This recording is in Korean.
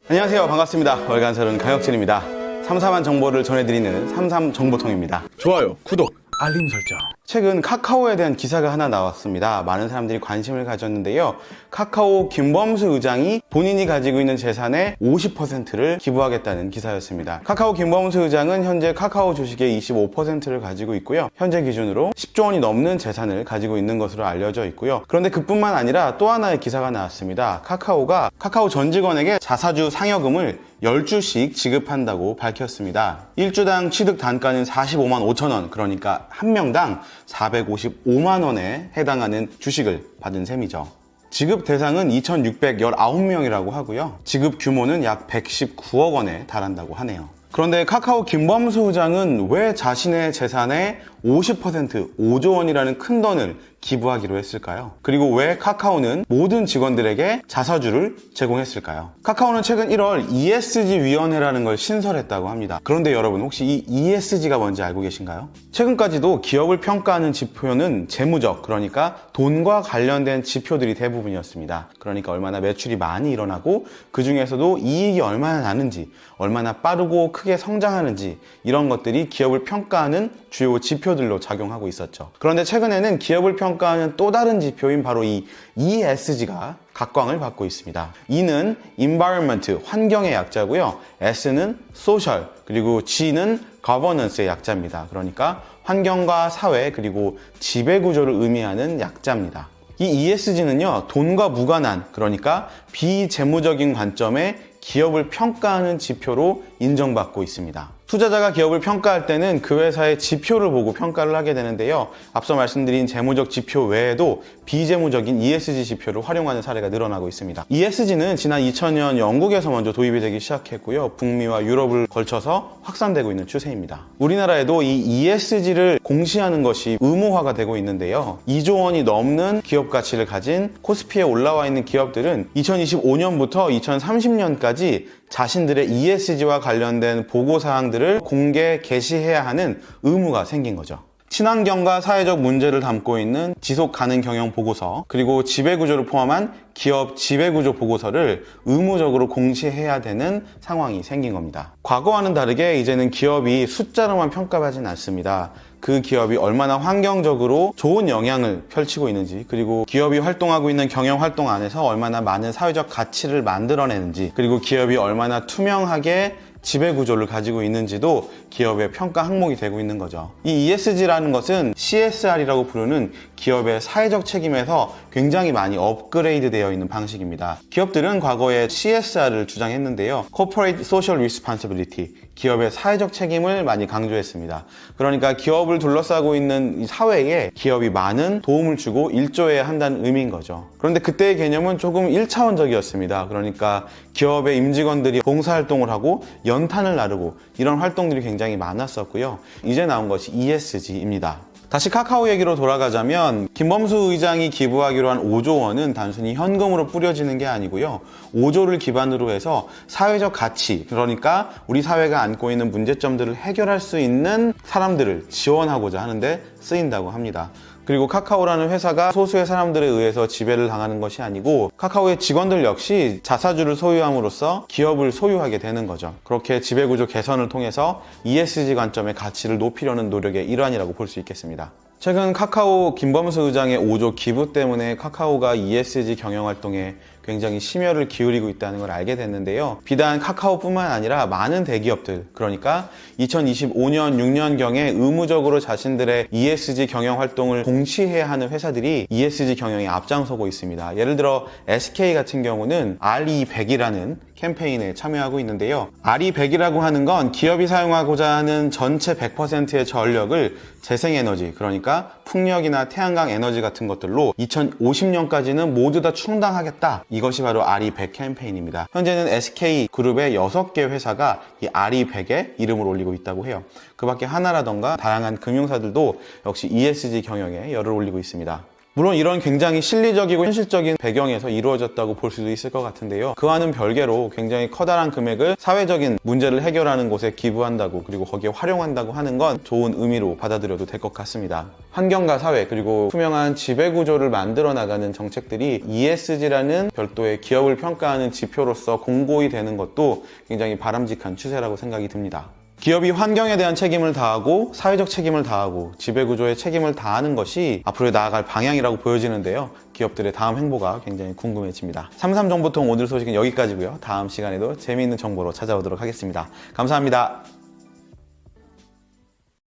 안녕하세요. 반갑습니다. 월간설은 강혁진입니다. 삼삼한 정보를 전해드리는 삼삼정보통입니다. 좋아요, 구독, 알림 설정. 최근 카카오에 대한 기사가 하나 나왔습니다. 많은 사람들이 관심을 가졌는데요. 카카오 김범수 의장이 본인이 가지고 있는 재산의 50%를 기부하겠다는 기사였습니다. 카카오 김범수 의장은 현재 카카오 주식의 25%를 가지고 있고요. 현재 기준으로 10조 원이 넘는 재산을 가지고 있는 것으로 알려져 있고요. 그런데 그뿐만 아니라 또 하나의 기사가 나왔습니다. 카카오가 카카오 전 직원에게 자사주 상여금을 10주씩 지급한다고 밝혔습니다. 1주당 취득 단가는 45만 5천 원, 그러니까 한 명당 455만 원에 해당하는 주식을 받은 셈이죠. 지급 대상은 2,619명이라고 하고요. 지급 규모는 약 119억 원에 달한다고 하네요. 그런데 카카오 김범수 의장은 왜 자신의 재산의 50%, 5조 원이라는 큰 돈을 기부하기로 했을까요? 그리고 왜 카카오는 모든 직원들에게 자사주를 제공했을까요? 카카오는 최근 1월 ESG 위원회라는 걸 신설했다고 합니다. 그런데 여러분 혹시 이 ESG가 뭔지 알고 계신가요? 최근까지도 기업을 평가하는 지표는 재무적, 그러니까 돈과 관련된 지표들이 대부분이었습니다. 그러니까 얼마나 매출이 많이 일어나고 그 중에서도 이익이 얼마나 나는지, 얼마나 빠르고 크게 성장하는지 이런 것들이 기업을 평가하는 주요 지표들로 작용하고 있었죠. 그런데 최근에는 기업을 평가하는 또 다른 지표인 바로 이 ESG가 각광을 받고 있습니다. E는 environment, 환경의 약자고요. S는 social, 그리고 G는 governance의 약자입니다. 그러니까 환경과 사회, 그리고 지배구조를 의미하는 약자입니다. 이 ESG는요, 돈과 무관한, 그러니까 비재무적인 관점의 기업을 평가하는 지표로 인정받고 있습니다. 투자자가 기업을 평가할 때는 그 회사의 지표를 보고 평가를 하게 되는데요. 앞서 말씀드린 재무적 지표 외에도 비재무적인 ESG 지표를 활용하는 사례가 늘어나고 있습니다. ESG는 지난 2000년 영국에서 먼저 도입이 되기 시작했고요. 북미와 유럽을 걸쳐서 확산되고 있는 추세입니다. 우리나라에도 이 ESG를 공시하는 것이 의무화가 되고 있는데요. 2조 원이 넘는 기업 가치를 가진 코스피에 올라와 있는 기업들은 2025년부터 2030년까지 자신들의 ESG와 관련된 보고사항들을 공개 게시해야 하는 의무가 생긴 거죠. 친환경과 사회적 문제를 담고 있는 지속 가능 경영 보고서, 그리고 지배구조를 포함한 기업 지배구조 보고서를 의무적으로 공시해야 되는 상황이 생긴 겁니다. 과거와는 다르게 이제는 기업이 숫자로만 평가하진 않습니다. 그 기업이 얼마나 환경적으로 좋은 영향을 펼치고 있는지, 그리고 기업이 활동하고 있는 경영 활동 안에서 얼마나 많은 사회적 가치를 만들어내는지, 그리고 기업이 얼마나 투명하게 지배구조를 가지고 있는지도 기업의 평가 항목이 되고 있는 거죠. 이 ESG라는 것은 CSR이라고 부르는 기업의 사회적 책임에서 굉장히 많이 업그레이드 되어 있는 방식입니다. 기업들은 과거에 CSR을 주장했는데요. Corporate Social Responsibility, 기업의 사회적 책임을 많이 강조했습니다. 그러니까 기업을 둘러싸고 있는 이 사회에 기업이 많은 도움을 주고 일조해야 한다는 의미인 거죠. 그런데 그때의 개념은 조금 1차원적이었습니다. 그러니까 기업의 임직원들이 봉사활동을 하고 연탄을 나르고 이런 활동들이 굉장히 많았었고요. 이제 나온 것이 ESG입니다. 다시 카카오 얘기로 돌아가자면 김범수 의장이 기부하기로 한 5조 원은 단순히 현금으로 뿌려지는 게 아니고요. 5조를 기반으로 해서 사회적 가치, 그러니까 우리 사회가 안고 있는 문제점들을 해결할 수 있는 사람들을 지원하고자 하는데 쓰인다고 합니다. 그리고 카카오라는 회사가 소수의 사람들에 의해서 지배를 당하는 것이 아니고 카카오의 직원들 역시 자사주를 소유함으로써 기업을 소유하게 되는 거죠. 그렇게 지배구조 개선을 통해서 ESG 관점의 가치를 높이려는 노력의 일환이라고 볼 수 있겠습니다. 최근 카카오 김범수 의장의 5조 기부 때문에 카카오가 ESG 경영 활동에 굉장히 심혈을 기울이고 있다는 걸 알게 됐는데요. 비단 카카오뿐만 아니라 많은 대기업들, 그러니까 2025년, 6년경에 의무적으로 자신들의 ESG 경영 활동을 공시해야 하는 회사들이 ESG 경영에 앞장서고 있습니다. 예를 들어 SK 같은 경우는 RE100이라는 캠페인에 참여하고 있는데요. RE100이라고 하는 건 기업이 사용하고자 하는 전체 100%의 전력을 재생에너지, 그러니까 풍력이나 태양광 에너지 같은 것들로 2050년까지는 모두 다 충당하겠다. 이것이 바로 RE100 캠페인입니다. 현재는 SK그룹의 6개 회사가 이 RE100에 이름을 올리고 있다고 해요. 그 밖에 하나라던가 다양한 금융사들도 역시 ESG 경영에 열을 올리고 있습니다. 물론 이런 굉장히 실리적이고 현실적인 배경에서 이루어졌다고 볼 수도 있을 것 같은데요. 그와는 별개로 굉장히 커다란 금액을 사회적인 문제를 해결하는 곳에 기부한다고, 그리고 거기에 활용한다고 하는 건 좋은 의미로 받아들여도 될 것 같습니다. 환경과 사회, 그리고 투명한 지배구조를 만들어 나가는 정책들이 ESG라는 별도의 기업을 평가하는 지표로서 공고히 되는 것도 굉장히 바람직한 추세라고 생각이 듭니다. 기업이 환경에 대한 책임을 다하고 사회적 책임을 다하고 지배구조에 책임을 다하는 것이 앞으로 나아갈 방향이라고 보여지는데요. 기업들의 다음 행보가 굉장히 궁금해집니다. 삼삼정보통 오늘 소식은 여기까지고요. 다음 시간에도 재미있는 정보로 찾아오도록 하겠습니다. 감사합니다.